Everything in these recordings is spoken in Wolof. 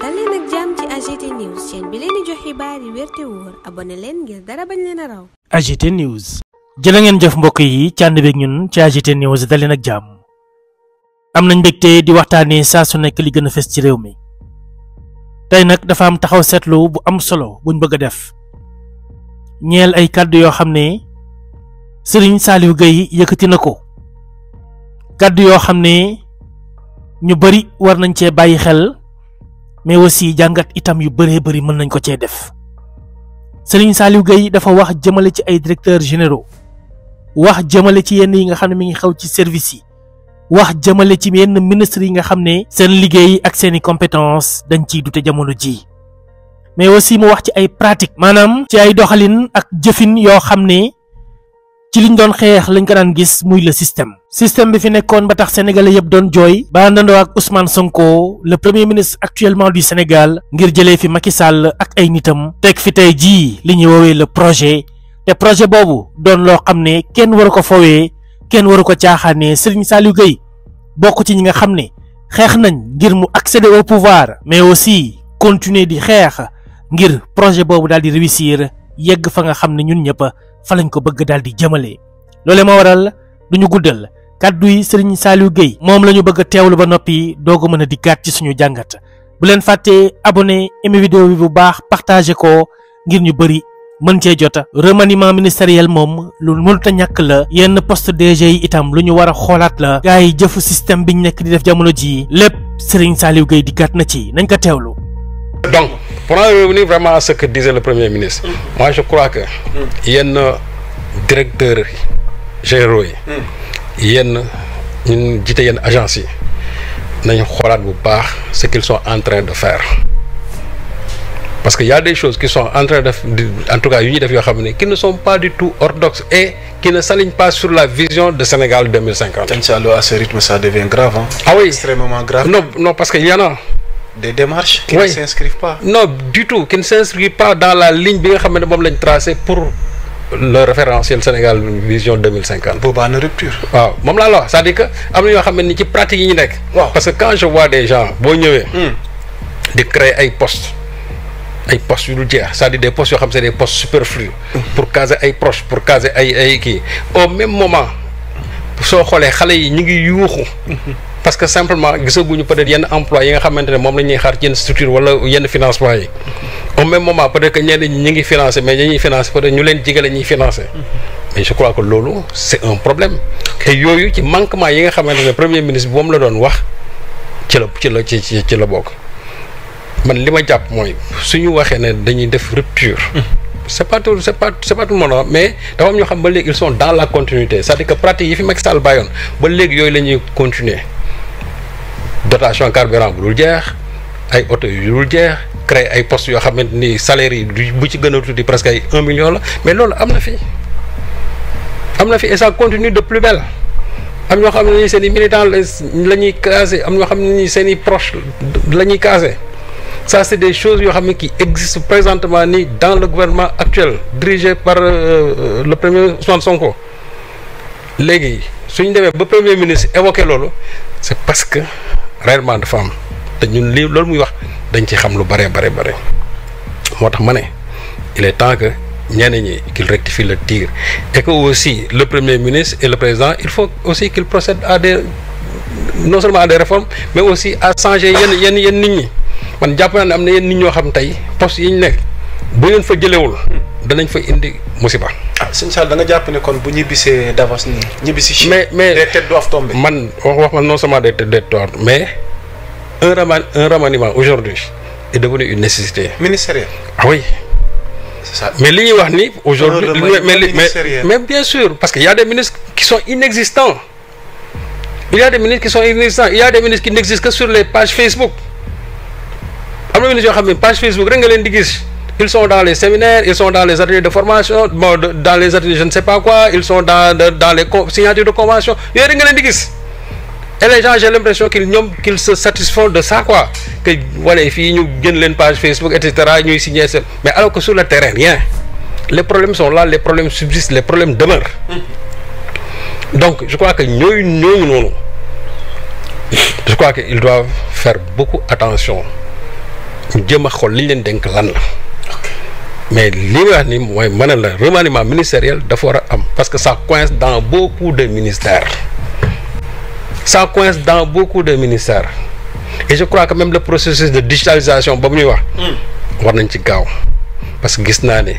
dal leen ak jàmm ci AGT News chaîne bi leen di jox xibaar yi wér te wóor abonné leen ngir dara bañ leen a raw. AGT News. jërë ngeen jëf mbokk yi ci ànd beeg ñun ci AGT News dal leen ak jàmm. am nañ mbégte di waxtaanee saa su nekk li gën a fes ci réew mi. tey nag dafa am taxaw seetlu bu am solo buñ bëgg a def. ñeel ay kàddu yoo xam ne Serigne Saliou Gueye yëkkati na ko. kàddu yoo xam ne ñu bari war nañ cee bàyyi xel. mais aussi jàngat itam yu bëree bëri mën nañ ko cee def Serigne Saliou Gueye dafa wax jëmale ci ay directeurs généraux wax jëmale ci yenn yi nga xam ne mi ngi xew ci service yi wax jëmale ci yenn ministres yi nga xam ne seen liggéey ak seeni compétence dañ ciy dute jamono ji mais aussi mu wax ci ay pratique maanaam ci ay doxalin ak jëfin yoo xam ne ci liñ doon xeex lañ ko daan gis muy le système bi fi nekkoon ba tax sénégalais yëpp doon jooy ba àndandoo ak Ousmane Sonko le premier ministre actuellement du Sénégal ngir jëlee fi Macky Sall ak ay nitam teg fi tey jii li ñuy woowee le projet te projet boobu doon loo xam ne kenn waru ko fowee kenn waru ko caaxaanee Serigne Saliou Gueye bokk ci ñi nga xam ne xeex nañ ngir mu accéder au pouvoir mais aussi continuer di xeex ngir projet boobu daal di réussir yegg fa nga xam ne ñun ñëpp fa lañ ko bëgg daal di jëmale loolee moo waral duñu guddal kàddu yi Serigne Saliou Gueye moom la ñu bëgg a teewlu ba noppi doog a mën a dikkaat ci suñu jàngat bu leen fàttee abonné aimé vidéo bi bu baax partagé ko ngir ñu bëri mën cee jota remaniement ministériel moom lu mënut a ñàkk la yenn poste DG yi itam lu ñu war a xoolaat la gars yi jëfu système biñ nekk di def jamono ji lépp Serigne Saliou Gueye dikkaat na ci nañ ko teewlu. Donc pour en revenir vraiment à ce que disait le Premier ministre, moi je crois que yenn directeurs généraux yi yenn ñun jiite yenn agence yi nañu xoolaat bu baax ce qu'ils sont en train de faire parce que y a des choses qui sont en train de en tout cas yu ñuy def yoo xam ne qui ne sont pas du tout orthodoxes et qui ne s'alignent pas sur la vision de Sénégal 2050. Inch'Allah, à ce rythme ça devient grave, hein? Ah oui, extrêmement grave. Non parce que y en a des démarches qui ne s'inscrivent pas. Non du tout, qui ne s'inscrivent pas dans la ligne bi nga xam ne moom lañ tracé pour le référentiel Sénégal vision 2050. boobaa na rupture. waaw moom laa la wax c'est-à-dire que am na yoo xam ne ni ci pratique yi ñu nekk. waaw parce que quand je vois des gens boo ñëwee. di créer ay postes yu dul jeex c'est-à-dire des postes yoo xam c'est des postes superflus. pour caser ay proches pour caser ay kii au même moment soo xoolee xale yi ñu ngi yuuxu. parce que simplement gisaguñu peut-être yenn emploi yi nga xamante ne moom la ñuy xaar ci yenn structure wala yenn financement yi au même moment peut-être que ñenn ñi ñu ngi financé mais ñi ñuy financé peut-être ñu leen jigale ñuy financé mais je crois que loolu c'est un problème te yooyu ci manquement yi nga xamante ne premier ministre bi moom la doon wax ci la bokk man li ma jàpp mooy suñu waxee ne dañuy def rupture c'est pas tout le monde mais dafa am ñoo xam ba léegi ils sont dans la continuité c'est-à-dire que pratique yi fi Macky Sall bàyyoon ba léegi yooyu la ñuy continuer dotation carburant bu dul jeex ay oto yu dul jeex créer ay postes yoo xamante ni salaire yi bu ci gën a tuuti presque ay 1 million la mais loolu am na fi et ça continue de plus belle am ñoo xam ne ni seen i militants la ñuy caser am ñoo xam ne ni seen i proches la ñuy caser ça c'est des choses yoo xam ne qui existent présentement ni dans le gouvernement actuel dirigé par le premier Ousmane Sonko léegi suñu demee ba premier ministre évoqué loolu c'est parce que réellement dafa am te ñun lii loolu muy wax dañ ci xam lu bare moo tax ma ne il est temps que ñenn ñi qu'il rectifie le tir et que aussi le premier ministre et le président il faut aussi qu'il procède à des non seulement à des réformes mais aussi à changer yenn nit ñi man jàpp naa ne am na yenn nit ñoo xam tey poste yi ñu nekk bu leen fa jëlewul danañ fa indi musiba. ah sëñ Sall da nga jàpp ne kon bu ñibbisee Davos nii ñibbisi Chine. mais des têtes doivent tomber. man wax man non seulement des têtes doivent tomber mais un remaniement aujourd'hui est devenu une nécessité. ministérielle. Ah oui. C'est ça. Mais li ñuy wax ni aujourd'hui mais bien sûr parce que y a des ministres qui sont inexistants. Il y a des ministres qui n'existent que sur les pages Facebook. am na ministres yoo xam ne page Facebook rek nga leen di gis. Ils sont dans les séminaires, ils sont dans les ateliers de formation, dans les ateliers je ne sais pas quoi, ils sont dans les signatures de convention. yooyu rek nga leen di gis. Et les gens j'ai l'impression qu'ils se satisfont de ça quoi que voilà fii ñu gën leen page Facebook et cetera ñuy signer mais alors que sur le terrain rien les problèmes sont là les problèmes subsistent les problèmes demeurent. Donc je crois que ñooñu noonu je crois que ils doivent faire beaucoup attention ñu jéem a xool li ñu leen dénk lan la mais li nga wax ni mooy mën na la remaniement ministériel dafa war a am parce que ça coince dans beaucoup de ministères et je crois que même le processus de digitalisation ba mu ñuy wax war nañ ci gaaw parce que gis naa ne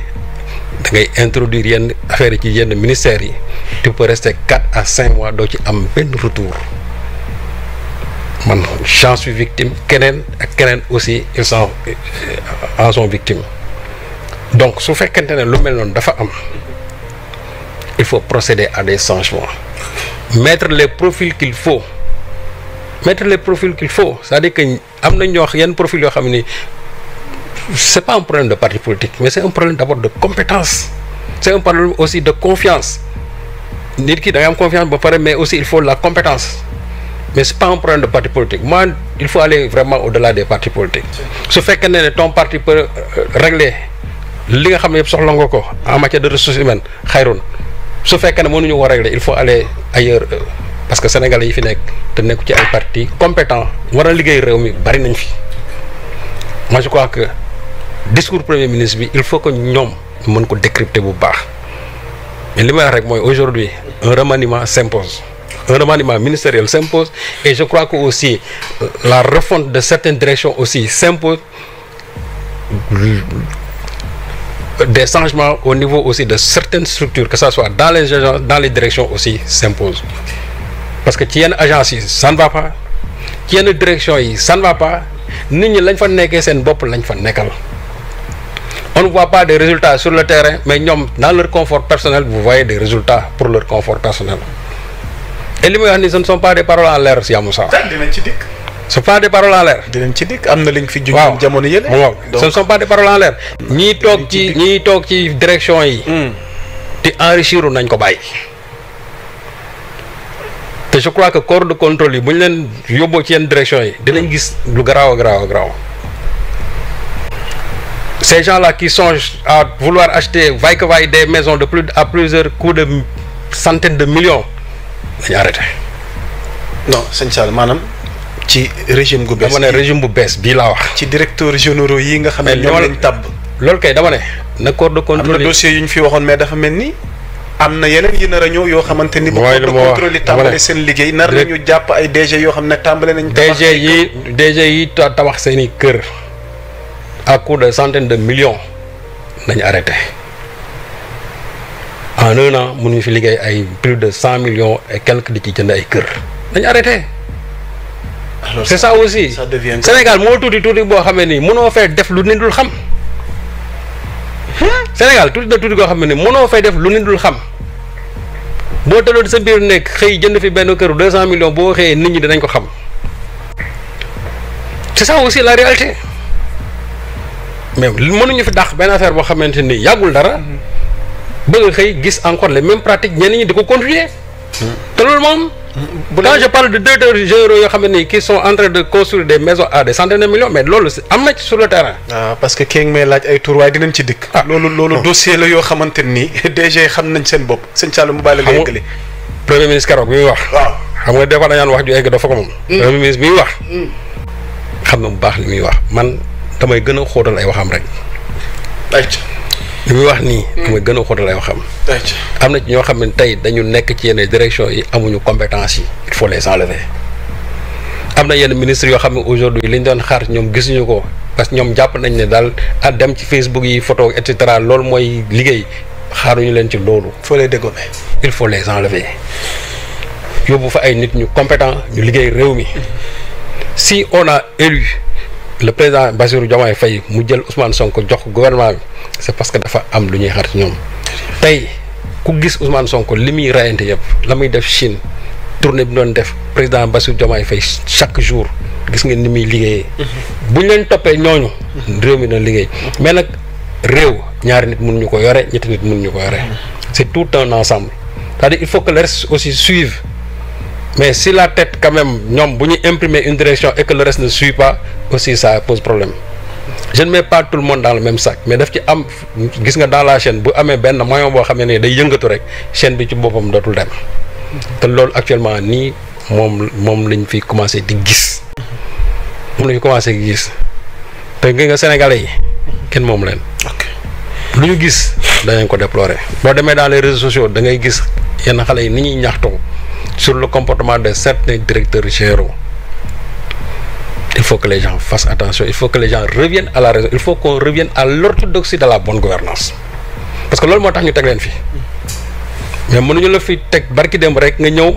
da ngay introduire yenn affaires yi ci yenn ministères yi tu peux rester 4 à 5 mois doo ci am benn retour man j'en suis victime keneen ak keneen aussi ils en sont victimes donc su fekkente ne lu mel noonu dafa am il faut procéder à des changements mettre les profils qu'il faut c'est-à-dire que am na ñoo yenn profil yoo xam ni c'est pas un problème de parti politique mais c'est un problème d'abord de compétence c'est un problème aussi de confiance nit ki da nga am confiance ba pare mais aussi il faut la compétence mais c'est pas un problème de parti politique moi il faut aller vraiment au-delà des partis politiques su fekkee ne ton parti peut régler li nga xam ne yëpp soxla nga ko en matière de ressources humaines xayrun su fekkee ne mënuñu ko régler il faut aller ailleurs parce que sénégalais yi fi nekk te nekku ci ay partis compétents war a liggéey réew mi bari nañ fi moi je crois que discours premier ministre bi il faut que ñoom mën ko décrypter bu baax mais li may wax rek mooy aujourd'hui un remaniement s'impose un remaniement ministériel s'impose et je crois que aussi la refonte de certaines directions aussi s'impose des changements au niveau aussi de certaines structures que ça soit dans les agences dans les directions aussi s'impose parce que ci yenn agences yi ça ne va pas ci yenn directions yi ça ne va pas nit ñi lañ fa nekkee seen bopp lañ fa nekkal on ne voit pas des résultats sur le terrain mais ñoom dans leur confort personnel vous voyez des résultats pour leur confort personnel et li may wax ni ce ne sont pas des paroles en l'air Yaa Moussa. dinañ ci dikk. ce sont pas des paroles en l'air. dinañ ci dikk am na liñ fi junjoon jamono yële. waaw ce ne sont pas des paroles en l'air. ñii toog ci direction yi. di enrichir nañ ko bàyyi. te je crois que corps de contrôle yi bu ñu leen yóbboo ci yenn direction yi dinañ gis lu garaaw a garaaw. Ces gens-là qui songent à vouloir acheter vaille que vaille des maisons à plusieurs coûts de centaines de millions dañu arrêté. non sëñ Sall maanaam ci régime gu bees. dama ne régime bu bees bii laa wax. ci directeurs généraux yi nga xam ne ñoom lañ tabb. loolu kay dama ne. na corps de contrôle am na dossier yu ñu fi waxoon mais dafa mel ni am na yeneen yi nar a ñëw yoo xamante ni. bu corps de contrôle yi tàmbale seen liggéey nar nañu jàpp ay DG yoo xam ne tàmbale nañ. DG yi tabax seen i kër. à coût de centaines de millions nañu arrêté en un an mënuñu fi liggéey ay plus de 100 millions et quelques di ci jënd ay kër nañu arrêté. alors c'est ça aussi ça devient Sénégal moo tuuti boo xamee ni mënoo fay def lu nit dul xam. Sénégal tuuti koo xam ne ni mënoo fay def lu nit dul xam boo tëddoo sa biir nekk xëy jënd fi benn kër 200 millions boo xëyee nit ñi dinañ ko xam c'est ça aussi la réalité. mais mënuñu fi dàq benn affaire boo xamante ni yàggul dara bëgg xëy gis encore les mêmes pratiques ñenn ñi di ko continuer te loolu moom quand je parle de directeurs généraux yoo xam ne qui sont en train de construire des maisons à des centaines de millions mais loolu am na ci sur le terrain. parce que kii may laaj ay tur waaye dinañ ci dikk. loolu dossier la yoo xamante ni DG xam nañ seen bopp sëñ Sall mu bàyyi la nga yëgale. premier ministre keroog bi muy wax. waaw xam nga des fois dañu naan wax ju egg dafa ko moom. premier ministre bi muy wax. xam na bu baax li muy wax man. damay gën a xóotal ay waxam rek. li muy wax nii. damay gën a xóotal ay waxam. am na ci ñoo xam ne tey dañu nekk ci yenn direction yi amuñu compétence yi il faut les enlever. am na yenn ministres yoo xam ne aujourd'hui li ñu doon xaar ñoom gisuñu ko parce que ñoom jàpp nañ ne daal a dem ci Facebook yi photo et cetera loolu mooy liggéey xaaruñu leen ci loolu. il faut les dégommer. il faut les enlever yóbbu fa ay nit ñu compétent ñu liggéey réew mi si on a élu. le président Bassirou Diomaye Faye mu jël Ousmane Sonko jox ko gouvernement bi c'est parce que dafa am lu ñuy xaar ci ñoom tey ku gis Ousmane Sonko li muy rayante yëpp la muy def Chine tournée bi doon def président Bassirou Diomaye Faye chaque jour gis ngeen ni muy liggéeyee. bu ñu leen toppee ñooñu. réew mi na liggéey mais nag réew ñaari nit mënuñu ko yore ñetti nit mënuñu ko yore c'est tout un ensemble c'est-à-dire il faut que le reste aussi suive. mais si la tête quand même ñoom bu ñu imprimer une direction et que le reste ne suit pas aussi ça pose problème je ne mets pas tout le monde dans le même sac mais daf ci am gis nga dans la chaîne bu amee benn moyen boo xam ne day yëngatu rek chaîne bi ci boppam dootul dem te loolu actuellement nii moom lañ fi commencé di gis moom lañ fi commencé gis te te nga sénégalais yi kenn moom leen. lu ñu gis dañu ko déplorer. boo demee dans les réseaux sociaux da ngay gis yenn xale yi ni ñuy ñaxtoo sur le comportement de certains directeurs généraux. Il faut que les gens fassent attention, il faut que les gens reviennent à la raison, il faut qu'on revienne à l'orthodoxie de la bonne gouvernance. Parce que loolu moo tax ñu teg leen fi mais mënuñu la fi teg barki dem rek nga ñëw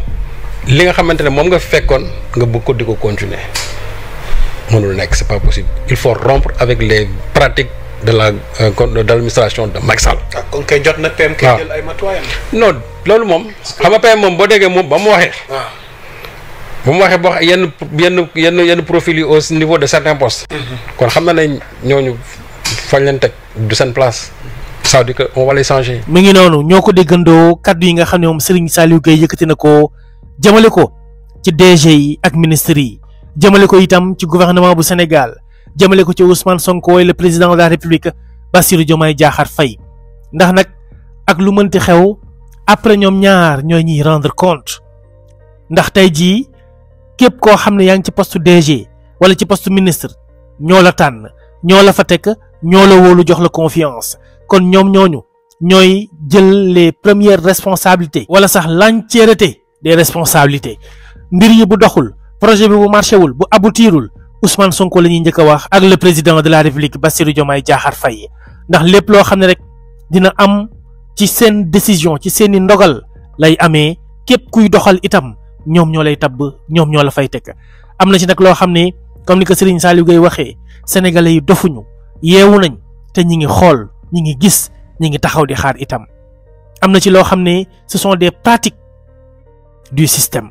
li nga xamante ne moom nga fekkoon nga bëgg ko di ko continuer mënul nekk, c'est pas possible. Il faut rompre avec les pratiques de l'administration de Macky Sall. kon kay jot na PM kay jël ay matuwaayam. non loolu moom xam nga PM moom boo déggee moom ba mu waxee. bu mu waxee ba yenn profil yi au niveau de certains postes. kon xam na ne ñooñu fañ leen teg du seen place. ça veut dire que on va les changer. mi ngi noonu ñoo ko déggandoo kaddu yi nga xam ne moom Serigne Saliou Gueye yëkkati na ko jëmale ko ci DG yi ak ministres yi jëmale ko itam ci gouvernement bu Sénégal jëmale ko ci Ousmane Sonko le président de la République Bassirou Diomaye Diakhar Faye ndax nag ak lu mënti xew après ñoom ñaar ñooy ñuy rendre compte ndax tey jii. képp koo xam ne yaa ngi ci poste DG wala ci poste ministre ñoo la tànn ñoo la fa teg ñoo la wóolu jox la confiance kon ñoom ñooñu ñooy jël les premières responsabilités wala sax l'entièreté des responsabilités mbir yi bu doxul projet bi bu marché wul bu aboutirul Ousmane Sonko la ñuy njëkk a wax ak le président de la République Bassirou Diomaye Diakhar Faye ndax lépp loo xam ne rek dina am ci seen décision ci seeni ndogal lay amee képp kuy doxal itam ñoom ñoo lay tabb ñoom ñoo la fay teg am na ci nag loo xam ne comme ni ko Serigne Saliou Gueye waxee sénégalais yi dofuñu yeewu nañ te ñi ngi xool ñi ngi gis ñi ngi taxaw di xaar itam am na ci loo xam ne ce sont des pratiques du système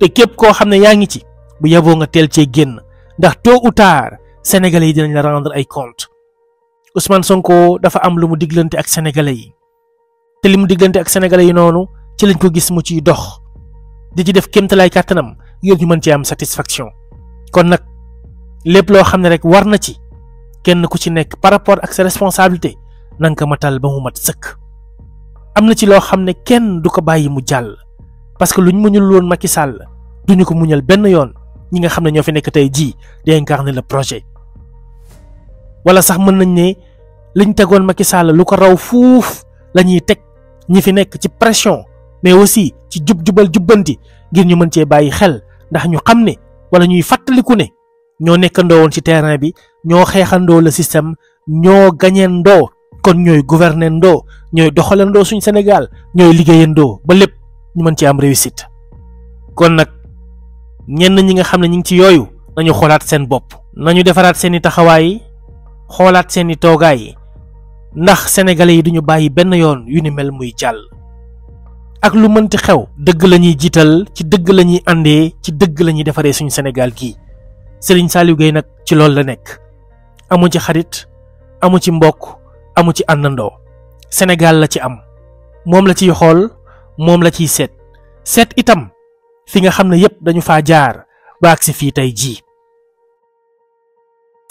te képp koo xam ne yaa ngi ci bu yeboo nga teel cee génn ndax tôt ou tard sénégalais yi dinañ la rendre ay compte Ousmane Sonko dafa am lu mu diglante ak sénégalais yi te li mu diglante ak sénégalais yi noonu ci lañ ko gis mu ciy dox di ci def kéemtalaay kàttanam ngir ñu mën ci am satisfaction kon nag lépp loo xam ne rek war na ci kenn ku ci nekk par rapport ak sa responsabilité na nga ko matal ba mu mat sëkk. am na ci loo xam ne kenn du ko bàyyi mu jàll parce que luñ muñul woon Macky Sall duñu ko muñal benn yoon ñi nga xam ne ñoo fi nekk tey jii di incarner le projet. wala sax mën nañ ne liñ tegoon Macky Sall lu ko raw fuuf la ñuy teg ñi fi nekk ci pression. mais aussi ci jubal jubbanti ngir ñu mën cee bàyyi xel ndax ñu xam ne wala ñuy fàttaliku ne ñoo nekkandoo woon ci terrain bi ñoo xeexandoo le système ñoo gañeendoo kon ñooy gouvernendoo ñooy doxalandoo suñ Sénégal ñooy liggéeyandoo ba lépp ñu mën cee am réussite. kon nag ñenn ñi nga xam ne ñu ngi ci yooyu nañu xoolaat seen bopp. nañu defaraat seeni taxawaay xoolaat seeni toogaay ndax sénégalais yi duñu bàyyi benn yoon yu ni mel muy jàll. ak lu mënti xew dëgg la ñuy jiital ci dëgg la ñuy àndee ci dëgg la ñuy defaree suñu Sénégal gii Serigne Saliou Gueye nag ci loolu la nekk amu ci xarit amu ci mbokk amu ci àndandoo Sénégal la ci am moom la ciy xool moom la ciy seet itam fi nga xam ne yépp dañu faa jaar ba agsi fii tey jii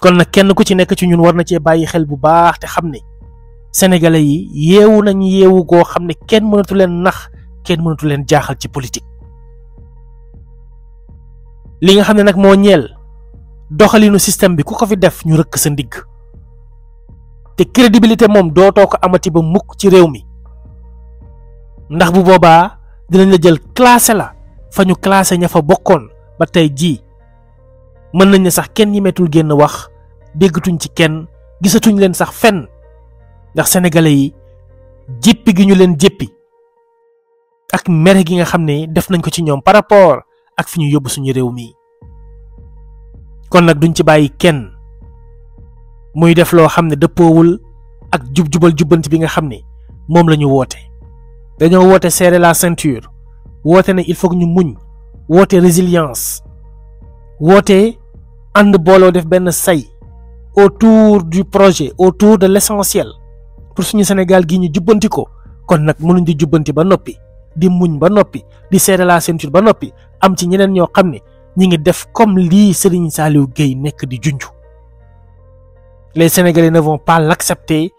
kon nag kenn ku ci nekk ci ñun war na cee bàyyi xel bu baax te xam ne sénégalais yi yeewu nañ yeewu goo xam ne kenn mënatu leen nax kenn mënatu leen jaaxal ci politique li nga xam ne nag moo ñeel doxalinu système bi ku ko fi def ñu rëkk sa ndigg te crédibilité moom dootoo ko amati ba mukk ci réew mi ndax bu boobaa dinañ la jël classé la fa ñu classé ña fa bokkoon ba tey jii mën nañ ne sax kenn ñi metul génn wax déggatuñ ci kenn gisatuñ leen sax fenn ndax sénégalais yi jéppi gi ñu leen jéppi ak mere gi nga xam ne def nañ ko ci ñoom par rapport ak fi ñu yóbbu suñu réew mi kon nag duñ ci bàyyi kenn muy def loo xam ne dëppoowul ak jubal jubbanti bi nga xam ne moom la ñu woote dañoo woote serrer la ceinture woote ne il faut que ñu muñ woote résilience woote ànd booloo def benn say autour du projet autour de l'essentiel pour suñu Sénégal gi ñu jubbanti ko kon nag mënuñ di jubbanti ba noppi di muñ ba noppi di serrer la ceinture ba noppi am ci ñeneen ñoo xam ne ñi ngi def comme lii Serigne Saliou Gueye nekk di junj les Sénégalais ne vont pas l'accepter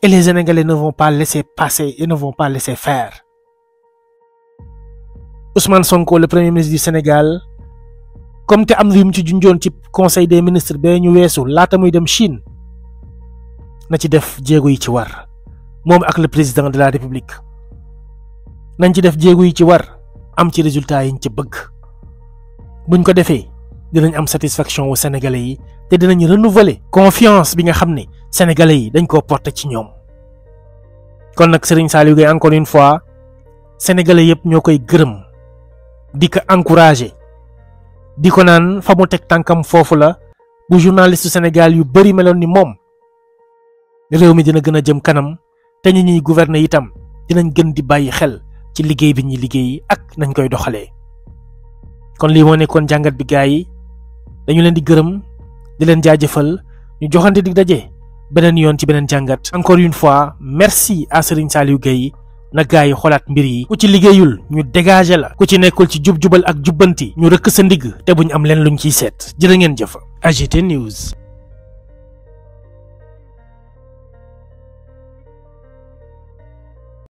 et les Sénégalais ne vont pas laisser passer et ne vont pas laisser faire. Ousmane Sonko le premier ministre du Sénégal comme te am na yu mu ci junjoon ci conseil des ministres ba ñu weesu laata muy dem Chine na ci def jéego yi ci war moom ak le président de la république nañ ci def jéego yi ci war am ci résultat yiñ ci bëgg buñ ko defee dinañ am satisfaction wu sénégalais yi te dinañ renouveler confiance bi nga xam ne sénégalais yi dañ koo porter ci ñoom kon nag Serigne Saliou Gueye encore une fois sénégalais yëpp ñoo koy gërëm di ko encourager di ko naan fa mu teg tànkam foofu la bu journaliste Sénégal yu bari meloon ni moom réew mi dina gën a jëm kanam te ñi ñuy gouverner itam dinañ gën di bàyyi xel ci liggéey bi ñuy liggéey ak nañ koy doxalee. kon lii moo nekkoon jàngat bi gaa yi dañu leen di gërëm di leen jaajëfal ñu joxante di daje beneen yoon ci beneen jàngat. encore une fois merci à Serigne Saliou Gueye na gaa yi xoolaat mbir yi ku ci liggéeyul ñu dégager la ku ci nekkul ci jub-jubal ak jubbanti ñu rëkk sa ndigg te buñ am leen luñ ciy seet jërë ngeen jëf. AGT News.